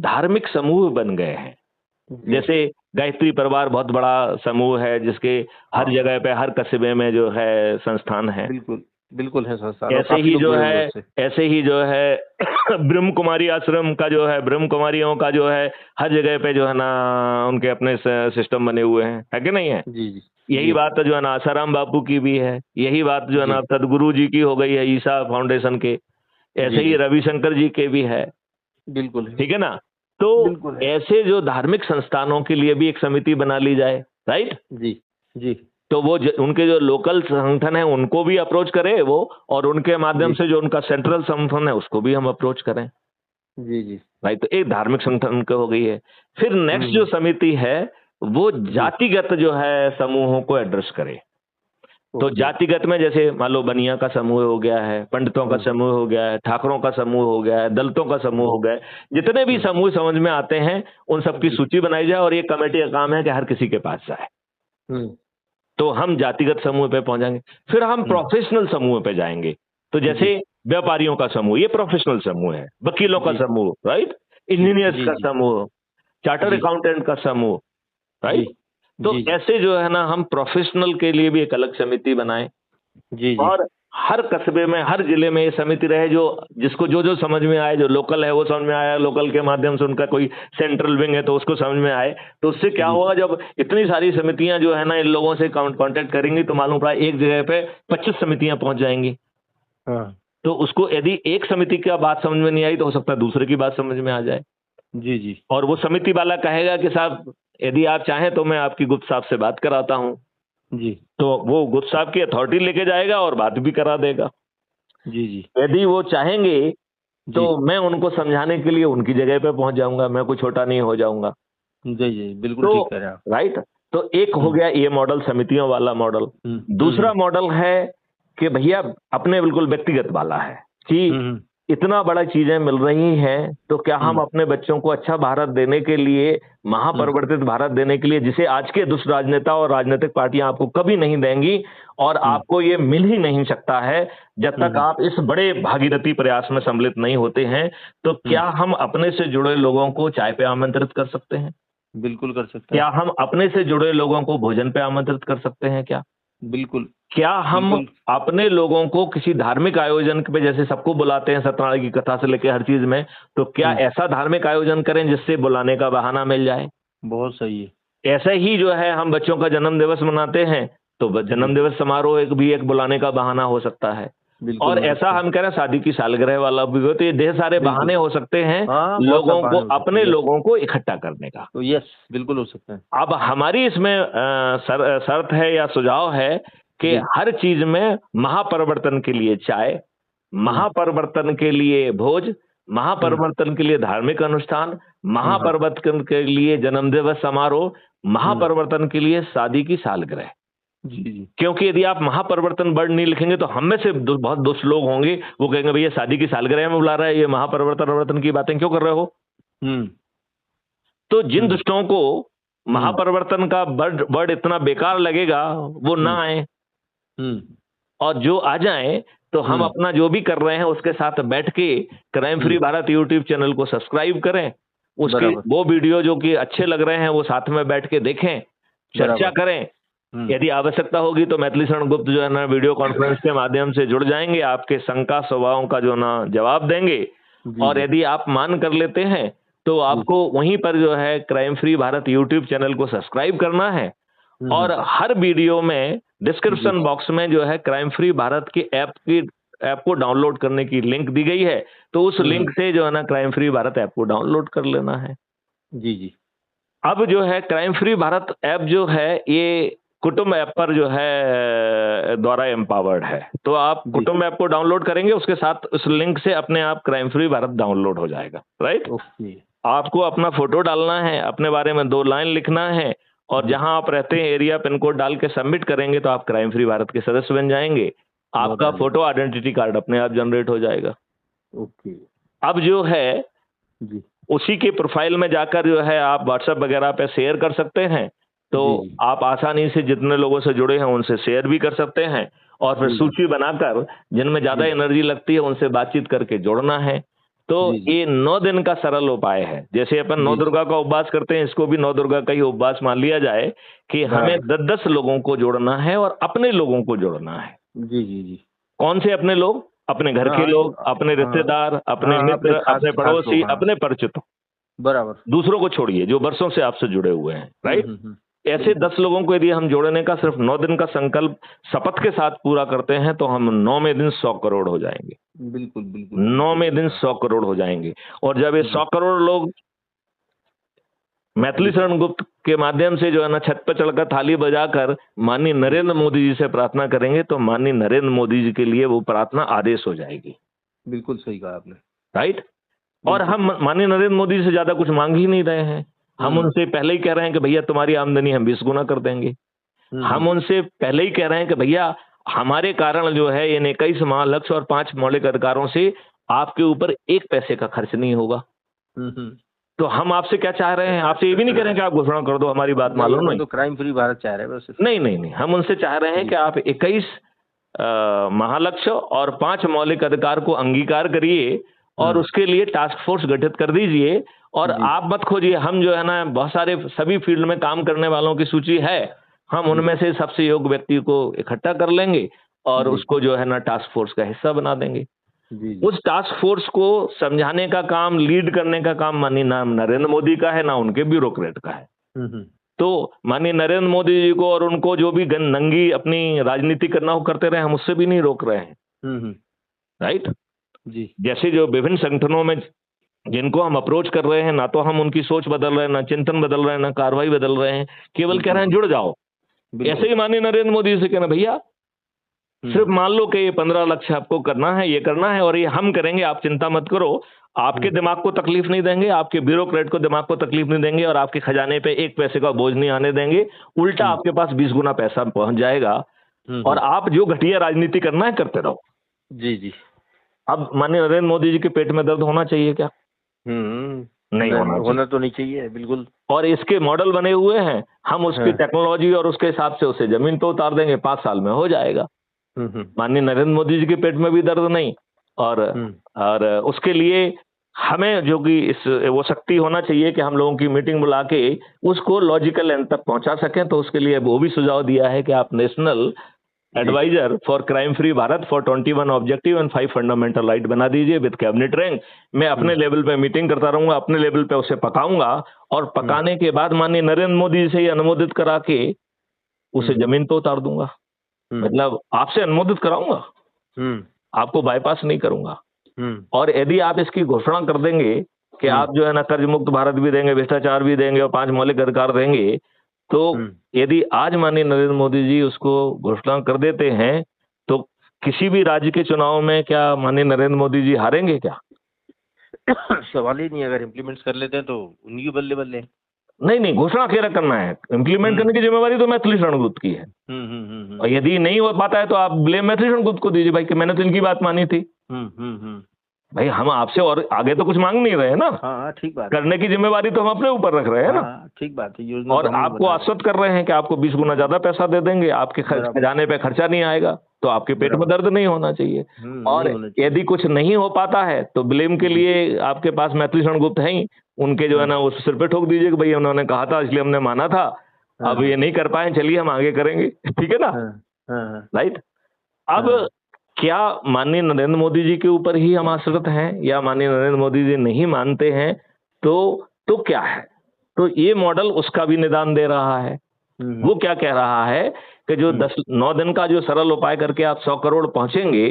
धार्मिक समूह बन गए हैं, जी जैसे गायत्री परिवार बहुत बड़ा समूह है जिसके हर हाँ जगह पे हर कस्बे में जो है संस्थान है। बिल्कुल बिल्कुल है संस्थान, और ऐसे काफी ही लोग जो जुड़े हुए है उससे। ऐसे ही जो है ब्रह्म कुमारी आश्रम का जो है, ब्रह्म कुमारियों का जो है हर जगह पे जो है ना उनके अपने सिस्टम बने हुए हैं, है कि नहीं है। जी जी यही जी बात जो है ना आसाराम बापू की भी है, यही बात जो है जी ना सदगुरु जी की हो गई है ईसा फाउंडेशन के, ऐसे जी ही जी रविशंकर जी के भी है, बिल्कुल है। ठीक है ना। तो बिल्कुल है। ऐसे जो धार्मिक संस्थानों के लिए भी एक समिति बना ली जाए, राइट। जी जी तो वो उनके जो लोकल संगठन है उनको भी अप्रोच करे वो, और उनके माध्यम जी से जो उनका सेंट्रल संगठन है उसको भी हम अप्रोच करें, जी जी राइट। तो एक धार्मिक संगठन का हो गई है। फिर नेक्स्ट जो हम्म समिति है वो जी जातिगत जो है समूहों को एड्रेस करे। तो ओके। जातिगत में जैसे मान लो बनिया का समूह हो गया है, पंडितों का हम्म समूह हो गया है, ठाकुरों का समूह हो गया है, दलितों का समूह हम्म हो गया है, जितने भी हम्म समूह समझ में आते हैं उन सबकी जी सूची बनाई जाए, और ये कमेटी का काम है कि हर किसी के पास जाए। हम्म तो हम जातिगत समूह पे पहुंचाएंगे, फिर हम हम्म प्रोफेशनल समूह पे जाएंगे। तो जी जैसे व्यापारियों का समूह, ये प्रोफेशनल समूह है, वकीलों का जी समूह, राइट, जी इंजीनियर्स जी का जी समूह, चार्टर जी अकाउंटेंट का समूह, जी राइट। तो जी जी ऐसे जो है ना हम प्रोफेशनल के लिए भी एक अलग समिति बनाएं, जी जी और हर कस्बे में हर जिले में ये समिति रहे, जो जिसको जो जो समझ में आए, जो लोकल है वो समझ में आया, लोकल के माध्यम से उनका कोई सेंट्रल विंग है तो उसको समझ में आए। तो उससे क्या जी होगा, जब इतनी सारी समितियां जो है ना इन लोगों से कांटेक्ट करेंगी तो मालूम पड़ा एक जगह पे 25 समितियां पहुंच जाएंगी। हाँ तो उसको यदि एक समिति की बात समझ में नहीं आई तो हो सकता है दूसरे की बात समझ में आ जाए, जी जी और वो समिति वाला कहेगा कि साहब यदि आप चाहें तो मैं आपकी गुप्त साहब से बात कराता हूँ। जी तो वो गुप्त साहब की अथॉरिटी लेके जाएगा और बात भी करा देगा। जी जी यदि वो चाहेंगे तो जी मैं उनको समझाने के लिए उनकी जगह पे पहुंच जाऊंगा, मैं कोई छोटा नहीं हो जाऊंगा। जी जी बिल्कुल तो ठीक कह रहे हैं आप। राइट, तो एक हो हम्म गया ये मॉडल, समितियों वाला मॉडल। हम्म दूसरा हम्म मॉडल है कि भैया अपने बिल्कुल व्यक्तिगत वाला है कि हम्म इतना बड़ा चीजें मिल रही हैं तो क्या हम हम्म अपने बच्चों को अच्छा भारत देने के लिए, महापरिवर्तित भारत देने के लिए, जिसे आज के दुष्ट राजनेता और राजनीतिक पार्टियां आपको कभी नहीं देंगी, और हम्म आपको ये मिल ही नहीं सकता है जब तक हम्म आप इस बड़े भागीरथी प्रयास में सम्मिलित नहीं होते हैं। तो हम्म क्या हम अपने से जुड़े लोगों को चाय पे आमंत्रित कर सकते हैं? बिल्कुल कर सकते क्या हैं। हम अपने से जुड़े लोगों को भोजन पे आमंत्रित कर सकते हैं? क्या बिल्कुल क्या हम बिल्कुल अपने लोगों को किसी धार्मिक आयोजन पे, जैसे सबको बुलाते हैं सत्यनारायण की कथा से लेकर हर चीज में, तो क्या हम्म ऐसा धार्मिक आयोजन करें जिससे बुलाने का बहाना मिल जाए? बहुत सही है। ऐसे ही जो है हम बच्चों का जन्म दिवस मनाते हैं तो जी जन्म दिवस समारोह एक बुलाने का बहाना हो सकता है। बिल्कुल और हो ऐसा सकता है। हम कह रहे हैं शादी की सालगिरह वाला भी हो, तो ये ढेर सारे बिल्कुल बहाने हो सकते हैं हाँ बहुत सब लोगों को, बहाने हो सकते अपने हैं। यस लोगों को इकट्ठा करने का। तो यस बिल्कुल हो सकते हैं। अब हमारी इसमें शर्त है या सुझाव है कि जी हर चीज में महापरिवर्तन के लिए चाय, महापरिवर्तन के लिए भोज, हम्म महापरिवर्तन के लिए धार्मिक अनुष्ठान, हम्म महापरिवर्तन के लिए जन्म दिवस समारोह, हम्म महापरिवर्तन के लिए शादी की सालगिरह। जी जी क्योंकि यदि आप महापरिवर्तन वर्ड नहीं लिखेंगे तो हम में से बहुत दुष्ट लोग होंगे, वो कहेंगे भैया शादी की सालगिरह में बुला रहा है, ये महापरिवर्तन की बातें क्यों कर रहे हो? हम्म तो जिन दुष्टों को महापरिवर्तन का वर्ड इतना बेकार लगेगा वो ना आए, और जो आ जाए तो हम अपना जो भी कर रहे हैं उसके साथ बैठ के crime free Bharat YouTube channel को सब्सक्राइब करें, उसके वो वीडियो जो कि अच्छे लग रहे हैं वो साथ में बैठ के देखें, चर्चा करें। यदि आवश्यकता होगी तो मैथिली शरण गुप्त जो है ना वीडियो कॉन्फ्रेंस के माध्यम से जुड़ जाएंगे, आपके शंका सवालों का जो ना जवाब देंगे। और यदि आप मान कर लेते हैं तो आपको वहीं पर जो है crime free Bharat YouTube channel को सब्सक्राइब करना है, और हर वीडियो में डिस्क्रिप्शन बॉक्स में जो है क्राइम फ्री भारत की ऐप को डाउनलोड करने की लिंक दी गई है, तो उस लिंक से जो है ना क्राइम फ्री भारत ऐप को डाउनलोड कर लेना है। जी। अब जो है क्राइम फ्री भारत ऐप जो है ये कुटुंब ऐप पर जो है द्वारा एम्पावर्ड है, तो आप कुटुंब ऐप को डाउनलोड करेंगे, उसके साथ उस लिंक से अपने आप क्राइम फ्री भारत डाउनलोड हो जाएगा, राइट। आपको अपना फोटो डालना है, अपने बारे में 2 लाइन लिखना है, और जहां आप रहते हैं एरिया पिन कोड डाल के सबमिट करेंगे तो आप क्राइम फ्री भारत के सदस्य बन जाएंगे। आपका फोटो आइडेंटिटी कार्ड अपने आप जनरेट हो जाएगा। अब जो है उसी के प्रोफाइल में जाकर जो है आप व्हाट्सएप वगैरह पे शेयर कर सकते हैं, तो आप आसानी से जितने लोगों से जुड़े हैं उनसे शेयर भी कर सकते हैं, और फिर सूची बनाकर जिनमें ज्यादा एनर्जी लगती है उनसे बातचीत करके जोड़ना है। तो ये 9 दिन का सरल उपाय है। जैसे अपन 9 दुर्गा का उपवास करते हैं, इसको भी 9 दुर्गा का ही उपवास मान लिया जाए कि हमें 10-10 लोगों को जोड़ना है और अपने लोगों को जोड़ना है। जी। कौन से अपने लोग? अपने घर के लोग, अपने रिश्तेदार, अपने मित्र, अपने पड़ोसी, अपने परिचित। बराबर। दूसरों को छोड़िए जो वर्षों से आपसे जुड़े हुए हैं, राइट। ऐसे 10 लोगों को यदि हम जोड़ने का सिर्फ 9 दिन का संकल्प शपथ के साथ पूरा करते हैं तो हम 9वें दिन 100 करोड़ हो जाएंगे। बिल्कुल 9वें दिन 100 करोड़ हो जाएंगे। और जब ये 100 करोड़ लोग मैथिली शरण गुप्त के माध्यम से जो है ना छत पर चढ़कर थाली बजाकर माननीय नरेंद्र मोदी जी से प्रार्थना करेंगे तो माननीय नरेंद्र मोदी जी के लिए वो प्रार्थना आदेश हो जाएगी। बिल्कुल सही कहा आपने, राइट। और हम माननीय नरेंद्र मोदी से ज्यादा कुछ मांग ही नहीं रहे हैं। हम उनसे पहले ही कह रहे हैं कि भैया तुम्हारी आमदनी हम 20 गुना कर देंगे। हम उनसे पहले ही कह रहे हैं कि भैया हमारे कारण जो है इन 21 महालक्ष्य और 5 मौलिक अधिकारों से आपके ऊपर 1 पैसे का खर्च नहीं होगा। तो हम आपसे क्या चाह रहे हैं? आपसे ये भी नहीं कह रहे हैं कि आप घोषणा कर दो, हमारी बात मालूम नहीं। तो क्राइम फ्री भारत चाह रहे हैं बस। नहीं, हम उनसे चाह रहे हैं कि आप 21 महालक्ष्य और 5 मौलिक अधिकार को अंगीकार करिए और उसके लिए टास्क फोर्स गठित कर दीजिए। और आप मत खोजिए, हम जो है ना बहुत सारे सभी फील्ड में काम करने वालों की सूची है, हम उनमें से सबसे योग्य व्यक्ति को इकट्ठा कर लेंगे और उसको जो है ना टास्क फोर्स का हिस्सा बना देंगे। उस टास्क फोर्स को समझाने का काम, लीड करने का काम माननीय ना नरेंद्र मोदी का है ना उनके ब्यूरोक्रेट का है। तो माननीय नरेंद्र मोदी जी को और उनको जो भी नंगी अपनी राजनीति करना हो करते रहे, हम उससे भी नहीं रोक रहे हैं। राइट जी। जैसे जो विभिन्न संगठनों में जिनको हम अप्रोच कर रहे हैं, ना तो हम उनकी सोच बदल रहे हैं, ना चिंतन बदल रहे हैं, ना कार्रवाई बदल रहे हैं, केवल कह रहे हैं जुड़ जाओ। ऐसे ही माननीय नरेंद्र मोदी से कहना भैया सिर्फ मान लो कि ये 15 लक्ष्य आपको करना है, ये करना है और ये हम करेंगे, आप चिंता मत करो। आपके दिमाग को तकलीफ नहीं देंगे, आपके ब्यूरोक्रेट को दिमाग को तकलीफ नहीं देंगे और आपके खजाने पे 1 पैसे का बोझ नहीं आने देंगे। उल्टा आपके पास 20 गुना पैसा पहुंच जाएगा और आप जो घटिया राजनीति करना है करते रहो। जी। अब माननीय नरेंद्र मोदी जी के पेट में दर्द होना चाहिए क्या? नहीं होना तो नहीं चाहिए, बिल्कुल। और इसके मॉडल बने हुए हैं, हम उसकी टेक्नोलॉजी और उसके हिसाब से उसे जमीन पे उतार देंगे, 5 साल में हो जाएगा। माननीय नरेंद्र मोदी जी के पेट में भी दर्द नहीं। और उसके लिए हमें जो कि वो शक्ति होना चाहिए कि हम लोगों की मीटिंग बुला के उसको लॉजिकल एंड तक पहुंचा सकें। तो उसके लिए वो भी सुझाव दिया है कि आप national adviser for crime free Bharat for 21 objective and 5 fundamental right बना दीजिए विद कैबिनेट रैंक। मैं अपने लेवल पे मीटिंग करता रहूंगा, अपने लेवल पे उसे पकाऊंगा और पकाने के बाद माननीय नरेंद्र मोदी से अनुमोदित करा के उसे जमीन पे उतार दूंगा। मतलब आपसे अनुमोदित कराऊंगा, आपको बाईपास नहीं करूंगा। और यदि आप इसकी घोषणा कर देंगे कि आप जो है ना कर्ज मुक्त भारत भी देंगे, भ्रष्टाचार भी देंगे और 5 मौलिक अधिकार देंगे, तो यदि आज माननीय नरेंद्र मोदी जी उसको घोषणा कर देते हैं तो किसी भी राज्य के चुनाव में क्या माननीय नरेंद्र मोदी जी हारेंगे क्या? सवाल ही नहीं। अगर इम्प्लीमेंट कर लेते हैं तो उनकी बल्ले बल्ले। नहीं, घोषणा अकेला करना है, इम्प्लीमेंट करने की जिम्मेवारी तो मैथिली शरण गुप्त की है। और यदि नहीं हो पाता है तो आप ब्लेम मैथिली शरण गुप्त को दीजिए भाई कि मैंने तो इनकी बात मानी थी। भाई हम आपसे और आगे तो कुछ मांग नहीं रहे हैं ना, हाँ ठीक बात है। करने की जिम्मेवारी तो हम अपने ऊपर रख रहे हैं ना। हाँ ठीक बात है, योजना और तो हम ही आपको बना रहे हैं। आश्वस्त कर रहे हैं कि आपको 20 गुना ज्यादा पैसा दे देंगे, आपके बराबर खजाने पे खर्चा नहीं आएगा, तो आपके पेट में बराबर। दर्द नहीं होना चाहिए। नहीं और होना चाहिए। यदि कुछ नहीं हो पाता है तो ब्लेम के जी। लिए आपके पास मैथिली शरण गुप्त हैं ही, उनके जो है हाँ ना उस सिर पे ठोक दीजिए कि भाई उन्होंने कहा था इसलिए हमने माना था, हाँ अब ये नहीं कर पाए, चलिए हम आगे करेंगे। ठीक है ना, हाँ हाँ हाँ राइट। अब हाँ। क्या माननीय नरेंद्र मोदी जी के ऊपर ही हम आश्रित हैं या माननीय नरेंद्र मोदी जी नहीं मानते हैं, तो क्या है? तो ये मॉडल उसका भी निदान दे रहा है। वो क्या कह रहा है कि जो 9 दिन का जो सरल उपाय करके आप 100 करोड़ पहुंचेंगे,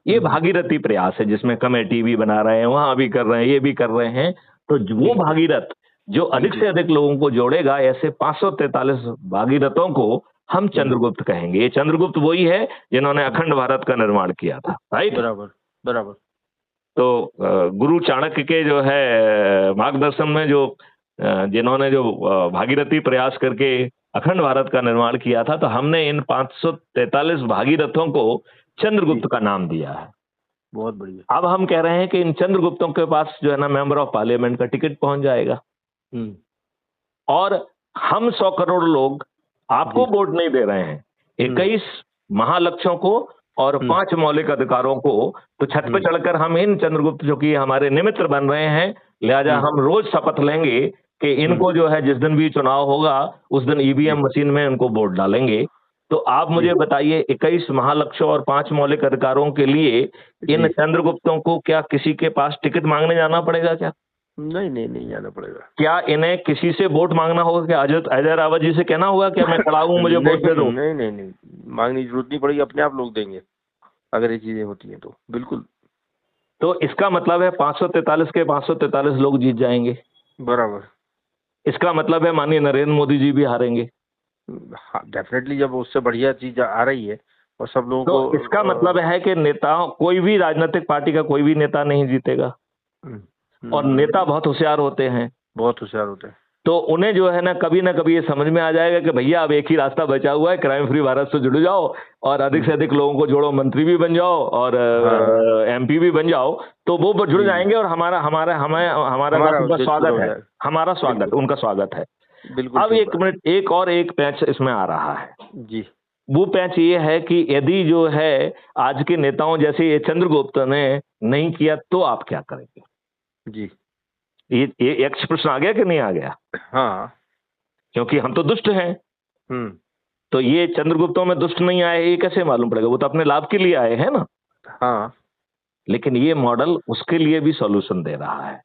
ये भागीरथी प्रयास है जिसमें कमेटी भी बना रहे हैं, वहां भी कर रहे हैं, ये भी कर रहे हैं। तो वो भागीरथ जो अधिक से अधिक लोगों को जोड़ेगा, ऐसे 543 भागीरथों को हम चंद्रगुप्त कहेंगे। ये चंद्रगुप्त वही है जिन्होंने अखंड भारत का निर्माण किया था, राइट। बराबर बराबर। तो गुरु चाणक्य के जो है मार्गदर्शन में जो जिन्होंने जो भागीरथी प्रयास करके अखंड भारत का निर्माण किया था, तो हमने इन 543 भागीरथों को चंद्रगुप्त का नाम दिया है। बहुत बढ़िया। अब हम कह रहे हैं कि इन चंद्रगुप्तों के पास जो है ना मेंबर ऑफ पार्लियामेंट का टिकट पहुंच जाएगा, और हम 100 करोड़ लोग आपको वोट नहीं दे रहे हैं, 21 महालक्ष्यों को और 5 मौलिक अधिकारों को, तो छत पे चढ़कर हम इन चंद्रगुप्त जो कि हमारे निमित्त बन रहे हैं, लिहाजा हम रोज शपथ लेंगे कि इनको जो है जिस दिन भी चुनाव होगा उस दिन ईवीएम मशीन में इनको वोट डालेंगे। तो आप मुझे बताइए, 21 महालक्ष्यों और 5 मौलिक अधिकारों के लिए इन चंद्रगुप्तों को क्या किसी के पास टिकट मांगने जाना पड़ेगा क्या? नहीं नहीं नहीं जाना पड़ेगा। क्या इन्हें किसी से वोट मांगना होगा? क्या अजय रावत जी से कहना होगा कि मैं खड़ा हूं, मुझे वोट दे दो? नहीं नहीं नहीं, मांगने की जरूरत नहीं पड़ेगी, अपने आप लोग देंगे अगर ये चीजें होती हैं तो। बिल्कुल। तो इसका मतलब है 543 के 543 लोग जीत जाएंगे। बराबर। इसका मतलब है माननीय नरेंद्र मोदी जी भी हारेंगे। हाँ डेफिनेटली, जब उससे बढ़िया चीज आ रही है और सब लोगों तो को इसका मतलब है कि नेताओं, कोई भी राजनीतिक पार्टी का कोई भी नेता नहीं जीतेगा। और नेता बहुत होशियार होते हैं, बहुत होशियार होते हैं। तो उन्हें जो है ना कभी ये समझ में आ जाएगा कि भैया अब एक ही रास्ता बचा हुआ है, क्राइम फ्री भारत से जुड़ जाओ और अधिक से अधिक लोगों को जोड़ो, मंत्री भी बन जाओ और एमपी भी बन जाओ, तो वो जुड़ जाएंगे और हमारा हमारा हमें हमारा स्वागत है, हमारा स्वागत, उनका स्वागत है। बिल्कुल। अब एक मिनट, एक पैच इसमें आ रहा है जी। वो पैच ये है कि यदि जो है आज के नेताओं जैसे ये चंद्रगुप्त ने नहीं किया तो आप क्या करेंगे? जी। ये एक प्रश्न आ गया कि नहीं आ गया? हाँ, क्योंकि हम तो दुष्ट हैं। तो ये चंद्रगुप्तों में दुष्ट नहीं आए, ये कैसे मालूम पड़ेगा? वो तो अपने लाभ के लिए आए हैं ना। हाँ। लेकिन ये मॉडल उसके लिए भी सॉल्यूशन दे रहा है।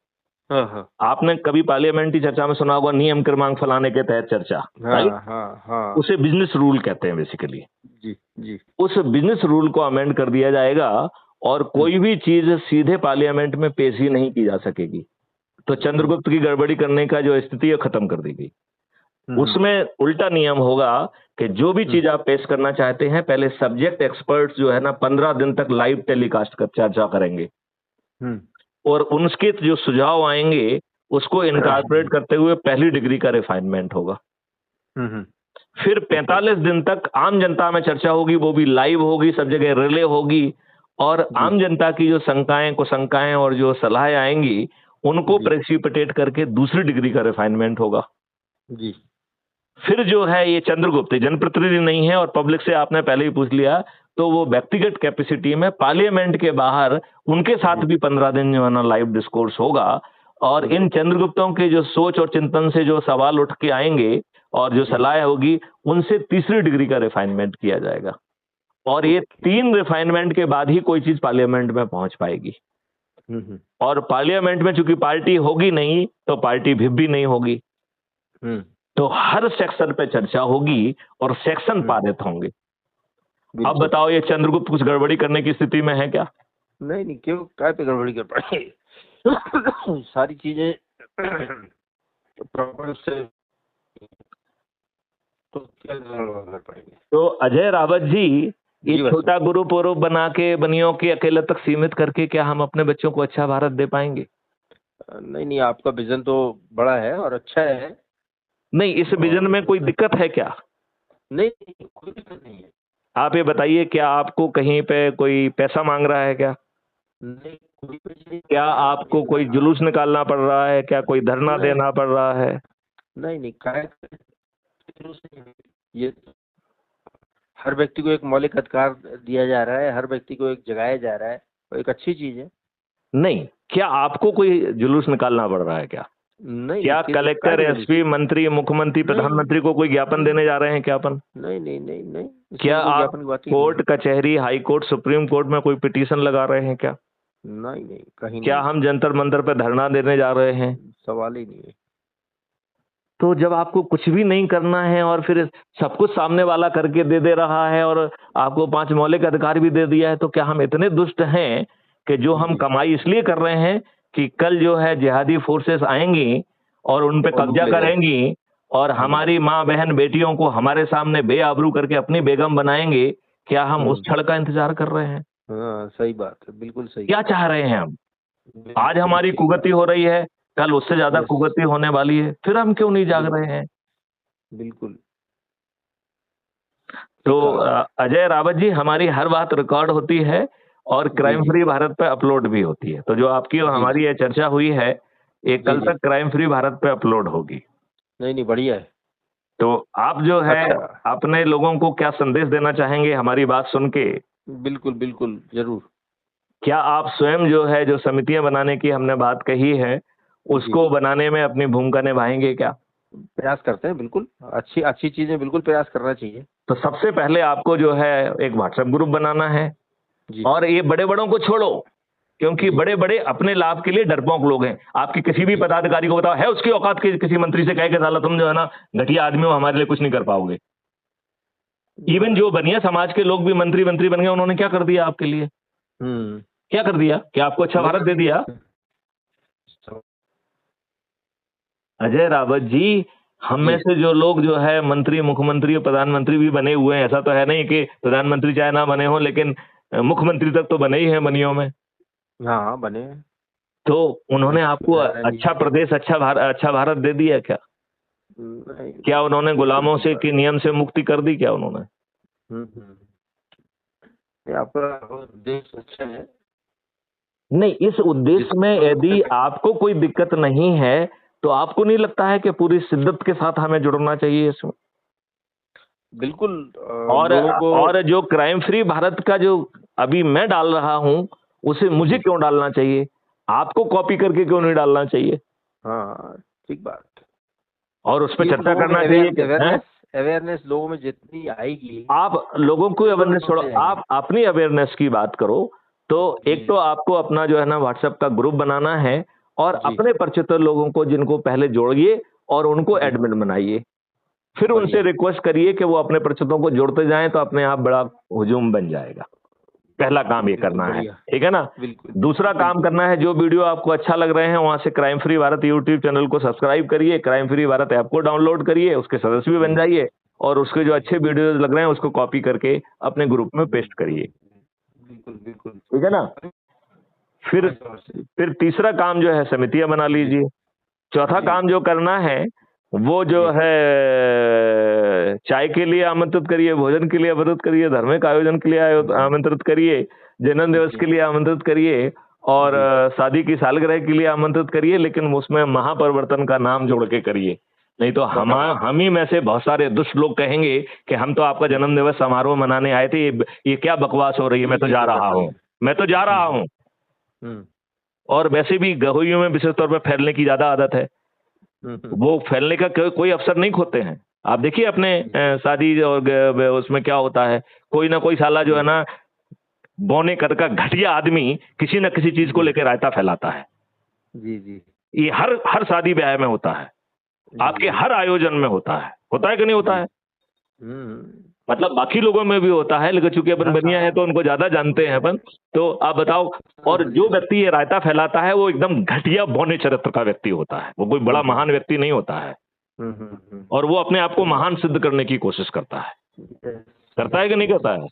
हाँ। आपने कभी पार्लियामेंट्री चर्चा में सुना होगा नियम क्रमांक फलाने के तहत चर्चा, हाँ। उसे बिजनेस रूल कहते हैं बेसिकली। जी जी। उस बिजनेस रूल को अमेंड कर दिया जाएगा और कोई भी चीज सीधे पार्लियामेंट में पेश ही नहीं की जा सकेगी। तो चंद्रगुप्त की गड़बड़ी करने का जो स्थिति है खत्म कर दी गई। उसमें उल्टा नियम होगा कि जो भी चीज आप पेश करना चाहते हैं, पहले सब्जेक्ट एक्सपर्ट्स जो है ना 15 दिन तक लाइव टेलीकास्ट कर चर्चा करेंगे और उनके जो सुझाव आएंगे उसको इनकॉर्पोरेट करते हुए पहली डिग्री का रिफाइनमेंट होगा। फिर 45 दिन तक आम जनता में चर्चा होगी, वो भी लाइव होगी, सब जगह रिले होगी और आम जनता की जो शंकाएं कुशंकाएं और जो सलाहें आएंगी उनको प्रेसिपिटेट करके दूसरी डिग्री का रिफाइनमेंट होगा। जी। फिर जो है ये चंद्रगुप्त जनप्रतिनिधि नहीं है और पब्लिक से आपने पहले ही पूछ लिया, तो वो व्यक्तिगत कैपेसिटी में पार्लियामेंट के बाहर उनके साथ भी 15 दिन जो है ना लाइव डिस्कोर्स होगा और इन चंद्रगुप्तों के जो सोच और चिंतन से जो सवाल उठ के आएंगे और जो सलाह होगी उनसे तीसरी डिग्री का रिफाइनमेंट किया जाएगा और ये 3 रिफाइनमेंट के बाद ही कोई चीज पार्लियामेंट में पहुंच पाएगी। और पार्लियामेंट में चूंकि पार्टी होगी नहीं तो पार्टी भी नहीं होगी, तो हर सेक्शन पे चर्चा होगी और सेक्शन पारित होंगे। अब बताओ ये चंद्रगुप्त कुछ गड़बड़ी करने की स्थिति में है क्या? नहीं, क्यों काय पे गड़बड़ी कर पाएंगे? सारी चीजें प्रॉपर से तो क्या कर पाएंगे? तो अजय रावत जी, ये छोटा गुरु पूर्व बना के बनियों के अकेले तक सीमित करके क्या हम अपने बच्चों को अच्छा भारत दे पाएंगे? नहीं, आपका विजन तो बड़ा है और अच्छा है। नहीं, इस विजन में कोई दिक्कत है क्या? नहीं, कोई दिक्कत नहीं है। आप ये बताइए, क्या आपको कहीं पे कोई पैसा मांग रहा है क्या? नहीं, कोई भी क्या आपको कोई जुलूस निकालना पड़ रहा है? क्या कोई धरना नहीं देना पड़ रहा है? नहीं, ये हर व्यक्ति को एक मौलिक अधिकार दिया जा रहा है, हर व्यक्ति को एक जगाया जा रहा है, तो एक अच्छी चीज है। नहीं, क्या आपको कोई जुलूस निकालना पड़ रहा है क्या? नहीं क्या नहीं, कलेक्टर, एसपी, मंत्री, मुख्यमंत्री, प्रधानमंत्री को कोई ज्ञापन देने जा रहे हैं क्या अपन? नहीं नहीं नहीं नहीं, इसमें क्या कोई आप ज्ञापन की बात ही नहीं। कोर्ट कचहरी, हाई कोर्ट, सुप्रीम कोर्ट में कोई पिटीशन लगा रहे हैं क्या? नहीं नहीं, कहीं क्या नहीं, हम जंतर मंतर पे धरना देने जा रहे हैं? सवाल ही नहीं है। तो जब आपको कुछ भी नहीं करना है और फिर सब कुछ सामने वाला करके दे रहा है और आपको 5 मौलिक अधिकार भी दे दिया है, तो क्या हम इतने दुष्ट हैं कि जो हम कमाई इसलिए कर रहे हैं कि कल जो है जिहादी फोर्सेस आएंगी और उन पे कब्जा करेंगी और हमारी माँ बहन बेटियों को हमारे सामने बेआबरू करके अपनी बेगम बनाएंगे? क्या हम उस क्षण का इंतजार कर रहे हैं? हाँ, सही बात है, बिल्कुल सही। क्या चाह रहे हैं हम? आज हमारी कुगति हो रही है, कल उससे ज्यादा कुगति होने वाली है, फिर हम क्यों नहीं जाग रहे हैं? बिल्कुल। तो अजय रावत जी, हमारी हर बात रिकॉर्ड होती है और क्राइम फ्री भारत पे अपलोड भी होती है। तो जो आपकी और हमारी ये चर्चा हुई है, ये कल तक क्राइम फ्री भारत पे अपलोड होगी। नहीं, बढ़िया है। तो आप जो है अपने लोगों को क्या संदेश देना चाहेंगे हमारी बात सुन के? बिल्कुल बिल्कुल, जरूर। क्या आप स्वयं जो है, जो समितियां बनाने की हमने बात कही है, उसको बनाने में अपनी भूमिका निभाएंगे क्या? प्रयास करते हैं, बिल्कुल। अच्छी चीजें बिल्कुल प्रयास करना चाहिए। तो सबसे पहले आपको जो है एक व्हाट्सएप ग्रुप बनाना है और ये बड़े बड़ों को छोड़ो, क्योंकि बड़े बड़े अपने लाभ के लिए डरपोक लोग हैं। आपके किसी भी पदाधिकारी को बताओ, है उसकी औकात की किसी मंत्री से कह के साला तुम जो है ना घटिया आदमी हो, हमारे लिए कुछ नहीं कर पाओगे। इवन जो बनिया समाज के लोग भी मंत्री बन गए, उन्होंने क्या कर दिया आपके लिए? क्या कर दिया? क्या आपको अच्छा भारत दे दिया? अजय रावत जी, हम में से जो लोग जो है मंत्री, मुख्यमंत्री और प्रधानमंत्री भी बने हुए हैं, ऐसा तो है नहीं कि प्रधानमंत्री चाहे ना बने हो, लेकिन मुख्यमंत्री तक तो बने ही हैं बनियों में। हाँ, बने। तो उन्होंने आपको अच्छा प्रदेश, अच्छा भारत दे दिया क्या? क्या उन्होंने गुलामों से की नियम से मुक्ति कर दी क्या उन्होंने? आपका उद्देश्य अच्छा है। नहीं, इस उद्देश्य में यदि आपको कोई दिक्कत नहीं है, तो आपको नहीं लगता है कि पूरी शिद्दत के साथ हमें जुड़ना चाहिए इसमें? बिल्कुल। और जो क्राइम फ्री भारत का जो अभी मैं डाल रहा हूं, उसे मुझे क्यों डालना चाहिए? आपको कॉपी करके क्यों नहीं डालना चाहिए? हाँ, ठीक बात। और उस पर चर्चा करना चाहिए। अवेयरनेस लोगों में जितनी आएगी, आप लोगों को अवेयरनेस छोड़ो, आप अपनी अवेयरनेस की बात करो। तो एक तो आपको अपना जो है ना व्हाट्सएप का ग्रुप बनाना है और अपने परिचित लोगों को, जिनको पहले जोड़िए और उनको एडमिन बनाइए। फिर उनसे रिक्वेस्ट करिए कि वो अपने परिचितों को जोड़ते जाएं, तो अपने आप बड़ा हुजूम बन जाएगा। पहला काम ये करना है, ठीक है ना? दूसरा काम करना है, जो वीडियो आपको अच्छा लग रहे हैं वहां से crime free Bharat YouTube channel को सब्सक्राइब करिए, क्राइम फ्री भारत ऐप को डाउनलोड करिए, उसके सदस्य भी बन जाइए और उसके जो अच्छे वीडियोज लग रहे हैं उसको कॉपी करके अपने ग्रुप में पेस्ट करिए। बिल्कुल, ठीक है ना? फिर तीसरा काम जो है, समितियां बना लीजिए। चौथा काम जो करना है वो जो है, चाय के लिए आमंत्रित करिए, भोजन के लिए आमंत्रित करिए, धार्मिक आयोजन के लिए आमंत्रित करिए, जन्म दिवस के लिए आमंत्रित करिए और शादी की सालगिरह के लिए आमंत्रित करिए, लेकिन उसमें महापरिवर्तन का नाम जोड़ के करिए। नहीं तो हम ही में से बहुत सारे दुष्ट लोग कहेंगे कि हम तो आपका जन्म दिवस समारोह मनाने आए थे, ये क्या बकवास हो रही है, मैं तो जा रहा हूँ। और वैसे भी गहोइयों में विशेष तौर पर फैलने की ज्यादा आदत है। वो फैलने का कोई अवसर नहीं खोते हैं। आप देखिए अपने शादी और उसमें क्या होता है, कोई ना कोई साला जो है ना बौने कर का घटिया आदमी किसी न किसी चीज को लेकर रायता फैलाता है। जी। ये हर शादी ब्याह में होता है, आपके हर आयोजन में होता है कि नहीं होता है? मतलब बाकी लोगों में भी होता है, लेकिन चूंकि अपन बनिया है तो उनको ज्यादा जानते हैं अपन। तो आप बताओ, और जो व्यक्ति ये रायता फैलाता है वो एकदम घटिया बौने चरित्र का व्यक्ति होता है, वो कोई बड़ा महान व्यक्ति नहीं होता है। और वो अपने आप को महान सिद्ध करने की कोशिश करता है कि नहीं करता है?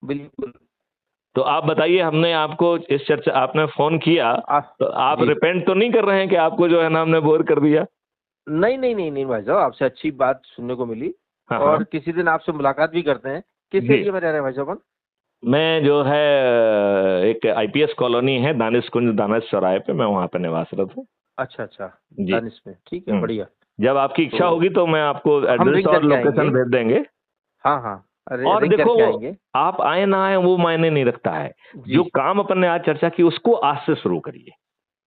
बिल्कुल। तो आप बताइए, हमने आपको इस चर्चा, आपने फोन किया तो आप रिपेंट तो नहीं कर रहे हैं कि आपको जो है ना हमने बोर कर दिया? नहीं भाई साहब, आपसे अच्छी बात सुनने को मिली। और किसी दिन आपसे मुलाकात भी करते हैं। किस एरिया में रह रहे हैं भाई साहब? मैं जो है एक आईपीएस कॉलोनी है दानिश कुंज दानिश चौराहे पे, मैं वहाँ पे निवासरत हूँ। अच्छा अच्छा, जी। दानिश में, ठीक है, बढ़िया। जब आपकी इच्छा तो होगी तो मैं आपको हम एड्रेस रिंग और करके लोकेशन आएंगे। भेज देंगे। हाँ हाँ, और रिंग देखो, करके आएंगे। आप आए ना आए वो मायने नहीं रखता है, जी, जो काम अपन ने आज चर्चा की उसको आज से शुरू करिए।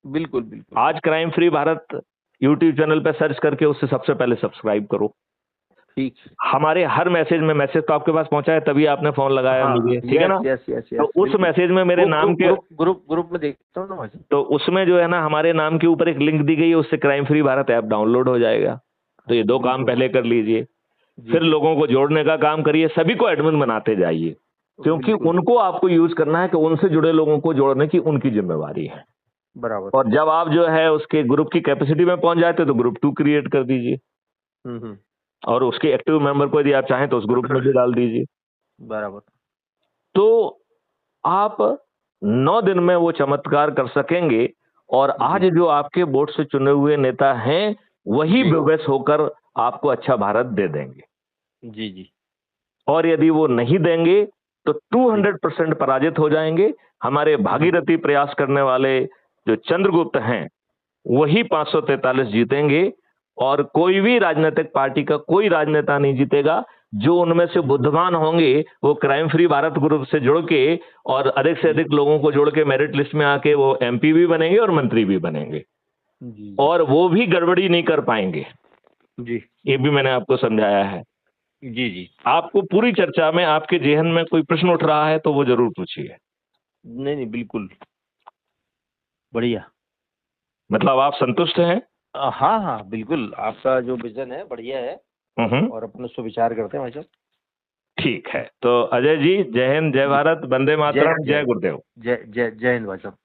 बिल्कुल बिल्कुल। आज crime free Bharat YouTube channel पे सर्च करके उससे सबसे पहले सब्सक्राइब करो। ठीक। हमारे हर मैसेज में, मैसेज तो आपके पास पहुंचा है तभी आपने फोन लगाया हाँ, मुझे, ठीक है ना? यस यस यस तो यस, उस मैसेज में मेरे नाम के, ग्रुप में देखता हूँ ना भाई। तो उसमें जो है ना हमारे नाम के ऊपर एक लिंक दी गई है, उससे crime free Bharat app download हो जाएगा। तो ये दो काम बिल्कुल। पहले कर लीजिए, जी, फिर लोगों को जोड़ने का काम करिए, सभी को एडमिन बनाते जाइए, क्योंकि बिल्कुल उनको आपको यूज करना है कि उनसे जुड़े लोगों को जोड़ने की उनकी जिम्मेवारी है। बराबर। और जब आप जो है उसके ग्रुप की कैपेसिटी में पहुंच जाते तो ग्रुप 2 क्रिएट कर दीजिए, हम्म, और उसके एक्टिव मेंबर को यदि आप चाहें तो उस ग्रुप में भी डाल दीजिए। बराबर। तो आप 9 दिन में वो चमत्कार कर सकेंगे, और आज जी जो आपके वोट से चुने हुए नेता हैं वही जी बेवस होकर आपको अच्छा भारत दे देंगे। जी जी। और यदि वो नहीं देंगे तो 200% पराजित हो जाएंगे। हमारे भागीरथी प्रयास करने वाले जो चंद्रगुप्त हैं वही 543 जीतेंगे, और कोई भी राजनीतिक पार्टी का कोई राजनेता नहीं जीतेगा। जो उनमें से बुद्धिमान होंगे वो क्राइम फ्री भारत ग्रुप से जुड़ के और अधिक से अधिक लोगों को जोड़ के मेरिट लिस्ट में आके वो एमपी भी बनेंगे और मंत्री भी बनेंगे, जी और वो भी गड़बड़ी नहीं कर पाएंगे। जी ये भी मैंने आपको समझाया है। जी जी। आपको पूरी चर्चा में आपके जेहन में कोई प्रश्न उठ रहा है तो वो जरूर पूछिए। नहीं नहीं, बिल्कुल बढ़िया। मतलब आप संतुष्ट हैं? हाँ हाँ, बिल्कुल, आपका जो विजन है बढ़िया है, और अपन उस पर विचार करते हैं भाई साहब। ठीक है, तो अजय जी, जय हिंद, जय भारत, वंदे मातरम, जय गुरुदेव। जय जय जय हिंद भाई साहब।